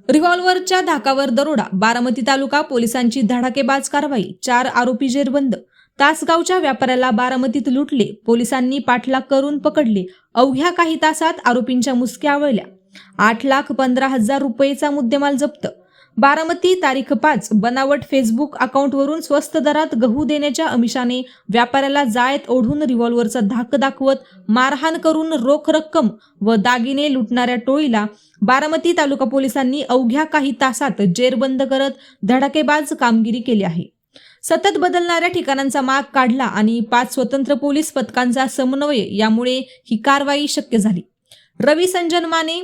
रिव्हॉल्व्हरच्या धाकावर दरोडा, बारामती तालुका पोलिसांची धडाकेबाज कारवाई, 4 आरोपी जेरबंद. तासगावच्या व्यापाऱ्याला बारामतीत लुटले, पोलिसांनी पाठलाग करून पकडले. अवघ्या काही तासात आरोपींच्या मुसक्या आवळल्या. 8,15,000 रुपयेचा मुद्देमाल जप्त. बारामती तारीख 5. बनावट फेसबुक अकाउंटवरून स्वस्त दरात गहू देण्याच्या आमिषाने व्यापाऱ्याला जाळ्यात ओढून रिव्हॉल्व्हरचा धाक दाखवत मारहाण करून रोख रक्कम व दागिने लुटणाऱ्या टोळीला बारामती तालुका पोलिसांनी अवघ्या काही तासात जेरबंद करत धडाकेबाज कामगिरी केली आहे. सतत बदलणाऱ्या ठिकाणांचा माग काढला आणि 5 स्वतंत्र पोलीस पथकांचा समन्वय यामुळे ही कारवाई शक्य झाली. रवी संजन माने,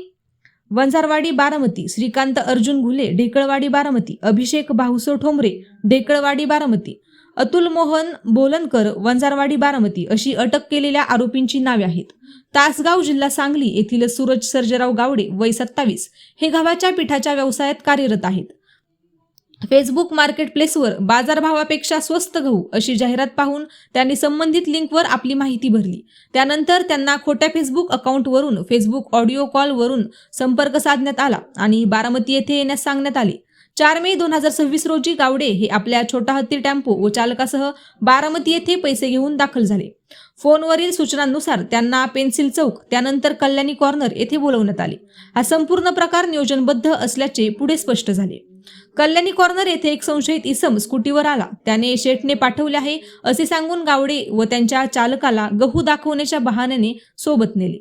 वंजारवाडी बारामती, श्रीकांत अर्जुन घुले, ढेकळवाडी बारामती, अभिषेक भाऊसो ठोंबरे, ढेकळवाडी बारामती, अतुल मोहन बोलनकर, वंजारवाडी बारामती अशी अटक केलेल्या आरोपींची नावे आहेत. तासगाव जिल्हा सांगली येथील सूरज सर्जेराव गावडे वय 27 हे गव्हाच्या पिठाच्या व्यवसायात कार्यरत आहेत. फेसबुक मार्केटप्लेसवर बाजारभावापेक्षा स्वस्त गहू अशी जाहिरात पाहून त्यांनी संबंधित लिंकवर आपली माहिती भरली. त्यानंतर त्यांना खोट्या फेसबुक अकाउंटवरून फेसबुक ऑडिओ कॉलवरून संपर्क साधण्यात आला आणि बारामती येथे येण्यास सांगण्यात आले. 4 मे 2026 रोजी गावडे हे आपल्या छोटा हत्ती टेम्पो व चालकासह बारामती येथे पैसे घेऊन दाखल झाले. फोनवरील सूचनांनुसार त्यांना पेन्सिल चौक त्यानंतर कल्याणी कॉर्नर येथे बोलवण्यात आले. हा संपूर्ण प्रकार नियोजनबद्ध असल्याचे पुढे स्पष्ट झाले. कल्याणी कॉर्नर येथे एक संशयित इसम स्कूटीवर आला. त्याने शेठने पाठवले आहे असे सांगून गावडे व त्यांच्या चालकाला गहू दाखवण्याच्या बहाण्याने सोबत नेले.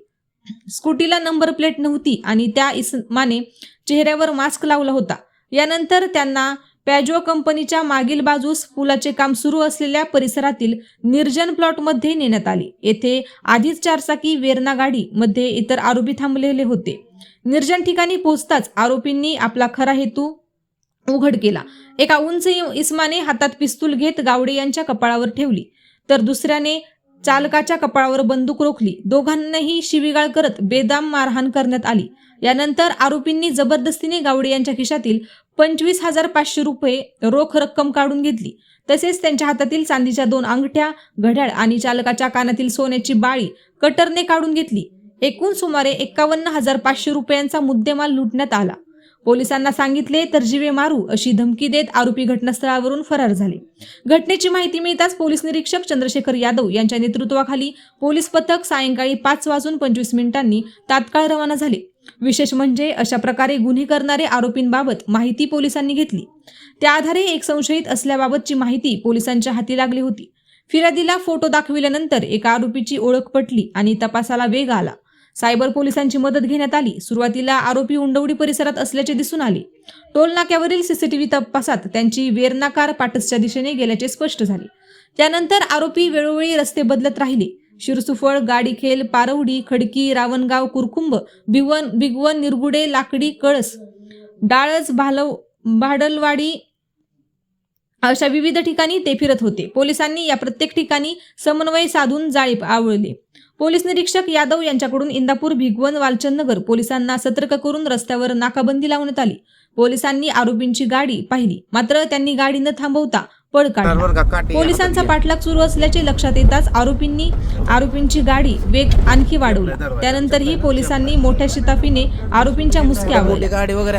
स्कूटीला नंबर प्लेट नव्हती आणि त्या इसमाने चेहऱ्यावर मास्क लावला होता. यानंतर त्यांना पॅजो कंपनीच्या मागील बाजूस पुलाचे काम सुरू असलेल्या परिसरातील निर्जन प्लॉटमध्ये नेण्यात आले. येथे आधीच 4 चाकी वेरणा गाडी मध्ये इतर आरोपी थांबलेले होते. निर्जन ठिकाणी पोहोचताच आरोपींनी आपला खरा हेतू उघड केला. एका उंच इसमाने हातात पिस्तूल घेत गावडे यांच्या कपाळावर ठेवली तर दुसऱ्याने चालकाच्या कपाळावर बंदूक रोखली. दोघांनाही शिवीगाळ करत बेदम मारहाण करण्यात आली. यानंतर आरोपींनी जबरदस्तीने गावडे यांच्या खिशातील 25,500 रुपये रोख रक्कम काढून घेतली. तसेच त्यांच्या हातातील चांदीच्या 2 अंगठ्या, घड्याळ आणि चालकाच्या कानातील सोन्याची बाळी कटरने काढून घेतली. एकूण सुमारे 51,500 रुपयांचा मुद्देमाल लुटण्यात आला. पोलिसांना सांगितले तर जीवे मारू अशी धमकी देत आरोपी घटनास्थळावरून फरार झाले. घटनेची माहिती मिळताच पोलीस निरीक्षक चंद्रशेखर यादव यांच्या नेतृत्वाखाली पोलीस पथक सायंकाळी 5:25 तात्काळ रवाना झाले. विशेष म्हणजे अशा प्रकारे गुन्हे करणारे आरोपींबाबत माहिती पोलिसांनी घेतली. त्या आधारे एक संशयित असल्याबाबतची माहिती पोलिसांच्या हाती लागली होती. फिर्यादीला फोटो दाखविल्यानंतर एका आरोपीची ओळख पटली आणि तपासाला वेग आला. सायबर पोलिसांची मदत घेण्यात आली. सुरुवातीला आरोपी उंडवडी परिसरात असल्याचे दिसून आले. टोल नाक्यावरील सीसीटीव्ही तपासात त्यांची वेरणा कार पाटसच्या दिशेने गेल्याचे स्पष्ट झाले. त्यानंतर आरोपी वेळोवेळी रस्ते बदलत राहिले. शिरसुफळ, गाडीखेल, पारवडी, खडकी, रावणगाव, कुरकुंब, बिगवन, निरगुडे, लाकडी, कळस, डाळज, भाडलवाडी अशा विविध ठिकाणी ते फिरत होते. पोलिसांनी या प्रत्येक ठिकाणी समन्वय साधून जाळे आवळले. पोलीस निरीक्षक यादव यांच्याकडून इंदापूर, भिगवण, वालचंदनगर पोलिसांना सतर्क करून रस्त्यावर नाकाबंदी लावण्यात आली. पोलिसांनी आरोपींची गाडी पाहिली मात्र त्यांनी गाडी न थांबवता पळ काढला. पोलिसांचा पाठलाग सुरू असल्याचे लक्षात येताच आरोपींची गाडी वेग आणखी वाढवला. त्यानंतरही पोलिसांनी मोठ्या शिताफीने आरोपींच्या मुसक्या आवळल्या.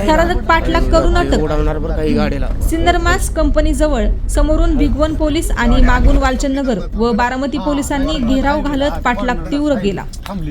थरारक पाठलाग करून अटक. सिंदरमास कंपनी जवळ समोरून भिगवण पोलीस आणि मागून वालचंदनगर व बारामती पोलिसांनी घेराव घालत पाठलाग तीव्र केला.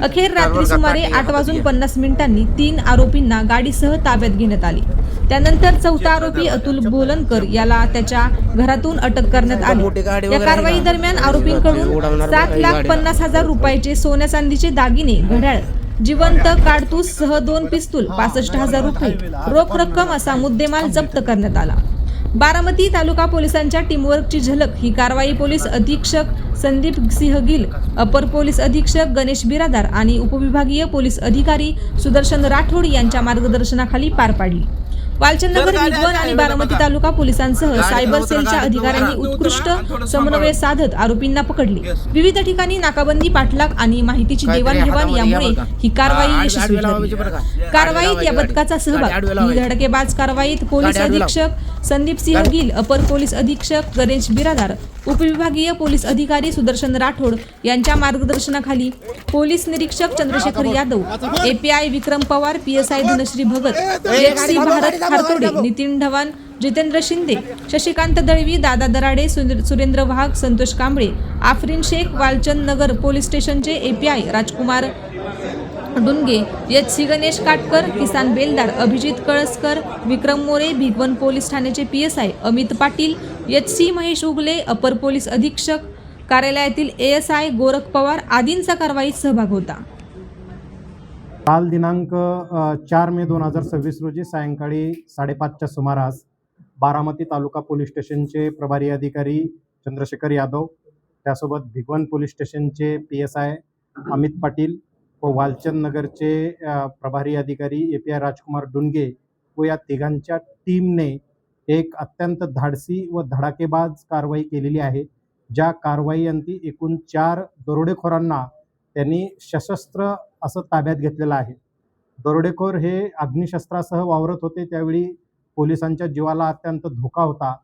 अखेर रात्री सुमारे 8:50 3 आरोपींना गाडीसह ताब्यात घेण्यात आले. त्यानंतर 4था आरोपी अतुल बोलनकर याला त्याच्या घरातून अटक करण्यात आली. या कारवाई दरम्यान आरोपींकडून 7,50,000 रुपयाचे सोन्या चांदीचे दागिने, घड्याळ, जिवंत काडतूस सह 2 पिस्तूल, 65,000 रुपये रोख रक्कम असा मुद्देमाल जप्त करण्यात आला. बारामती तालुका पोलिसांच्या टीमवर्कची झलक ही कारवाई पोलीस अधीक्षक संदीप सिंह गिल, अपर पोलीस अधीक्षक गणेश बिरादार आणि उपविभागीय पोलीस अधिकारी सुदर्शन राठोड यांच्या मार्गदर्शनाखाली पार पाडली. वालचंदनगर, भिगवण आणि बारामती तालुका पोलिसांसह सायबर सेलच्या अधिकाऱ्यांनी उत्कृष्ट समन्वय साधत आरोपींना पकडले. विविध ठिकाणी नाकाबंदी, पाठलाग आणि माहितीची देवाणघेवाण यामुळे ही कारवाई यशस्वी ठरली. कारवाईत या पथकाचा सहभाग. ही धडकेबाज कारवाईत पोलीस अधीक्षक संदीप सिंह गिल, अपर पोलीस अधीक्षक गणेश बिरादार, उपविभागीय पोलीस अधिकारी सुदर्शन राठोड यांच्या मार्गदर्शनाखाली पोलीस निरीक्षक चंद्रशेखर यादव, एपीआय विक्रम पवार, पीएसआय धनश्री भगत, एफसी भारत खारतोडे, नितीन ढवाण, जितेंद्र शिंदे, शशिकांत दळवी, दादा दराडे, सुरेंद्र वाहक, संतोष कांबळे, आफरीन शेख, वालचंद नगर पोलीस स्टेशनचे एपीआय राजकुमार डुनगे, एचसी गणेश काटकर, किसान बेलदार, अभिजित कळसकर, विक्रम मोरे, भिगवण पोलीस ठाण्याचे पीएसआय अमित पाटील, एचसी महेश उगले, अपर पोलीस अधीक्षक कार्यालयातील एएसआय गोरख पवार आदींचा कारवाईत सहभाग होता. काल दिनांक 4 मे 2026 रोजी सायंकाळी 5:30च्या सुमारास बारामती तालुका पोलीस स्टेशनचे प्रभारी अधिकारी चंद्रशेखर यादव, त्यासोबत भिगवण पोलीस स्टेशनचे पीएसआय अमित पाटील व वालचंद नगरचे प्रभारी अधिकारी एपीआय राजकुमार डुनगे व या तिघांच्या टीमने एक अत्यंत धाडसी व धडाकेबाज कारवाई केलेली आहे. ज्या कारवाईअंती एकूण 4 दरोडेखोरांना त्यांनी सशस्त्र असं ताब्यात घेतलेलं आहे. दरोडेखोर हे अग्निशस्त्रासह वावरत होते. त्यावेळी पोलिसांच्या जीवाला अत्यंत धोका होता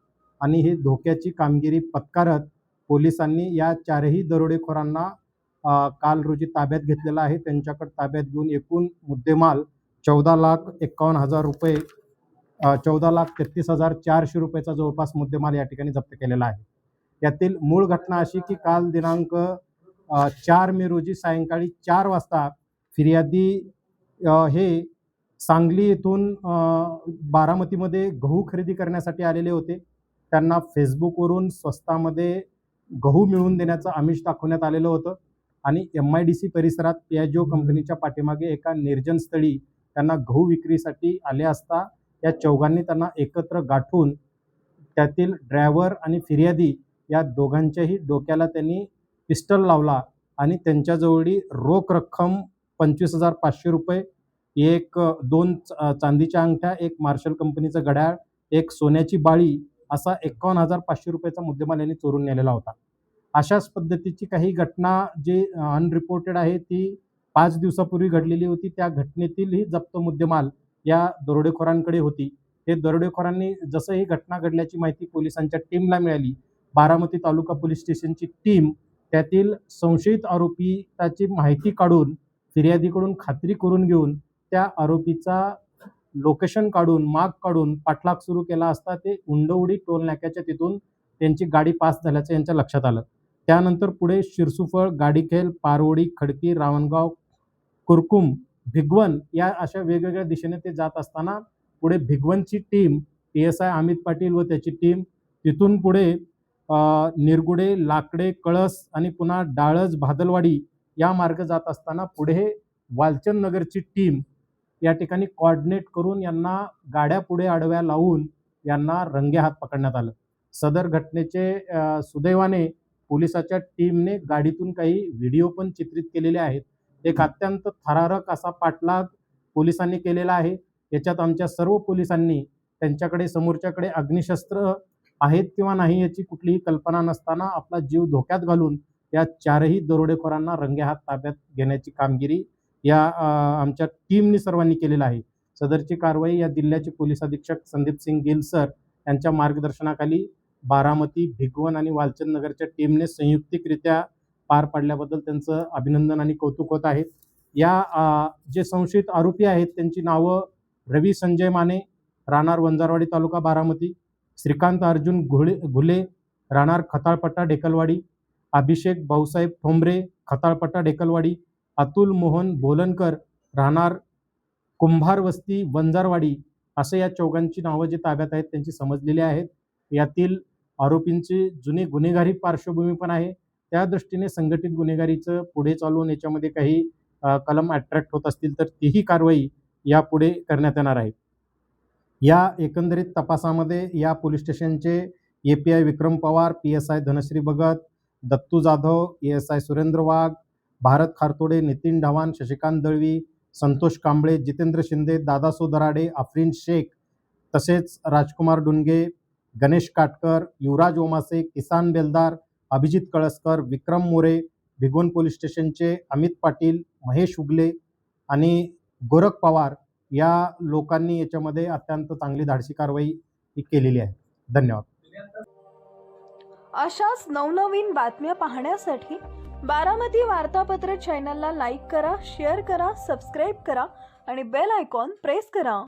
आणि ही धोक्याची कामगिरी पत्कारत पोलिसांनी या 4ही दरोडेखोरांना काल रोजी ताब्यात घेतलेला आहे. त्यांच्याकडे ताब्यात घेऊन एकूण मुद्देमाल 14,51,000 रुपये 14,33,400 रुपयाचा जवळपास मुद्देमाल या ठिकाणी जप्त केलेला आहे. यातील मूळ घटना अशी की काल दिनांक 4 मे रोजी सायंकाळी 4 वाजता फिर्यादी हे सांगली येथून बारामतीमध्ये गहू खरेदी करण्यासाठी आलेले होते. त्यांना फेसबुकवरून स्वस्तामध्ये गहू मिळवून देण्याचं आमिष दाखवण्यात आलेलं होतं आणि MIDC परिसरात पियाजो कंपनीच्या पाठीमागे एका निर्जन स्थळी त्यांना गहू विक्रीसाठी आले असता या चौघांनी त्यांना एकत्र गाठून त्यातील ड्रायव्हर आणि फिर्यादी या दोघांच्याही डोक्याला त्यांनी पिस्टल लावला आणि त्यांच्याजवळी रोख रक्कम 25,500 रुपये, 2 चांदीच्या अंगठ्या, 1 मार्शल कंपनीचं घड्याळ, 1 सोन्याची बाळी असा 51,500 रुपयाचा मुद्देमाल यांनी चोरून नेलेला होता. अशाच पद्धतीची काही घटना जी अनरिपोर्टेड आहे ती 5 दिवसापूर्वी घडलेली होती. त्या घटनेतीलही जप्त मुद्देमाल या दरोडेखोरांकडे होती. हे दरोडेखोरांनी जसं ही घटना घडल्याची माहिती पोलिसांच्या टीमला मिळाली, बारामती तालुका पोलीस स्टेशनची टीम त्यातील संशयित आरोपीची माहिती काढून फिर्यादीकडून खात्री करून घेऊन त्या आरोपीचा लोकेशन काढून माग काढून पाठलाग सुरू केला असता ते उंडवडी टोल नाक्याच्या तिथून त्यांची गाडी पास झाल्याचं यांच्या लक्षात आलं. त्यानंतर पुढे शिरसुफळ, गाडीखेल, पारवडी, खडकी, रावणगाव, कुरकुम, भिगवण या अशा वेगवेगळ्या दिशेने ते जात असताना पुढे भिगवणची टीम पीएसआय अमित पाटील व त्याची टीम तिथून पुढे निरगुडे, लाकडे, कळस आणि पुन्हा डाळज, भादलवाडी या मार्ग जात असताना पुढे वालचंद नगरची टीम या ठिकाणी कोऑर्डिनेट करून यांना गाड्या पुढे आडव्या लावून यांना रंगेहात पकडण्यात आलं. सदर घटनेचे सुदैवाने पोलिसाच्या टीमने गाडीतून काही व्हिडिओ पण चित्रित केलेले आहेत. एक अत्यंत थरारक असा पाठलाग पोलिसांनी केलेला आहे. याच्यात आमच्या सर्व पोलिसांनी त्यांच्याकडे समोरच्याकडे अग्निशस्त्र आहेत किंवा नाही याची कुठलीही कल्पना नसताना आपला जीव धोक्यात घालून या 4ही दरोडेखोरांना रंगेहात ताब्यात घेण्याची कामगिरी या आमच्या टीमनी सर्वांनी केलेला आहे. सदरची कारवाई या जिल्ह्याचे पोलीस अधीक्षक संदीप सिंह गिल सर यांच्या मार्गदर्शनाखाली बारामती, भिगवण आणि वालचंद नगरच्या टीमने संयुक्तिकरित्या पार पाडल्याबद्दल त्यांचं अभिनंदन आणि कौतुक होत आहे. या जे संशयित आरोपी आहेत त्यांची नावं रवी संजय माने, राहणार वंजारवाडी तालुका बारामती, श्रीकांत अर्जुन घुले, राहणार खताळपट्टा डेकलवाडी, अभिषेक भाऊसाहेब ठोंबरे, खताळपट्टा डेकलवाडी, अतुल मोहन बोलनकर, राहणार कुंभार वस्ती वंजारवाडी असे या चौघांची नावं जी ताब्यात आहेत त्यांची समजलेली आहेत. यातील आरोपींची जुनी गुन्हेगारी पार्श्वभूमी पण आहे. त्या दृष्टीने संघटित गुन्हेगारीचं पुढे चालवून याच्यामध्ये काही कलम अट्रॅक्ट होत असतील तर तीही कारवाई यापुढे करण्यात येणार आहे. या एकंदरीत तपासामध्ये या पोलीस स्टेशनचे एपीआय विक्रम पवार, पीएसआय धनश्री भगत, दत्तू जाधव, एएसआय सुरेंद्र वाघ, भारत खारतोडे, नितीन ढवाण, शशिकांत दळवी, संतोष कांबळे, जितेंद्र शिंदे, दादासो दराडे, आफरीन शेख, तसेच राजकुमार डुनगे, गणेश काटकर, युवराज ओमासे, किसान बेलदार, अभिजित कळसकर, विक्रम मोरे, भिगवण पोलीस स्टेशनचे अमित पाटील, महेश उगले आणि गोरख पवार या लोकांनी याच्यामध्ये अत्यंत चांगली धाडसी कारवाई ही केलेली आहे. धन्यवाद. अशाच नवनवीन बातम्या पाहण्यासाठी बारामती वार्तापत्र चॅनलला लाईक करा, शेअर करा, सबस्क्राईब करा आणि बेल आयकॉन प्रेस करा.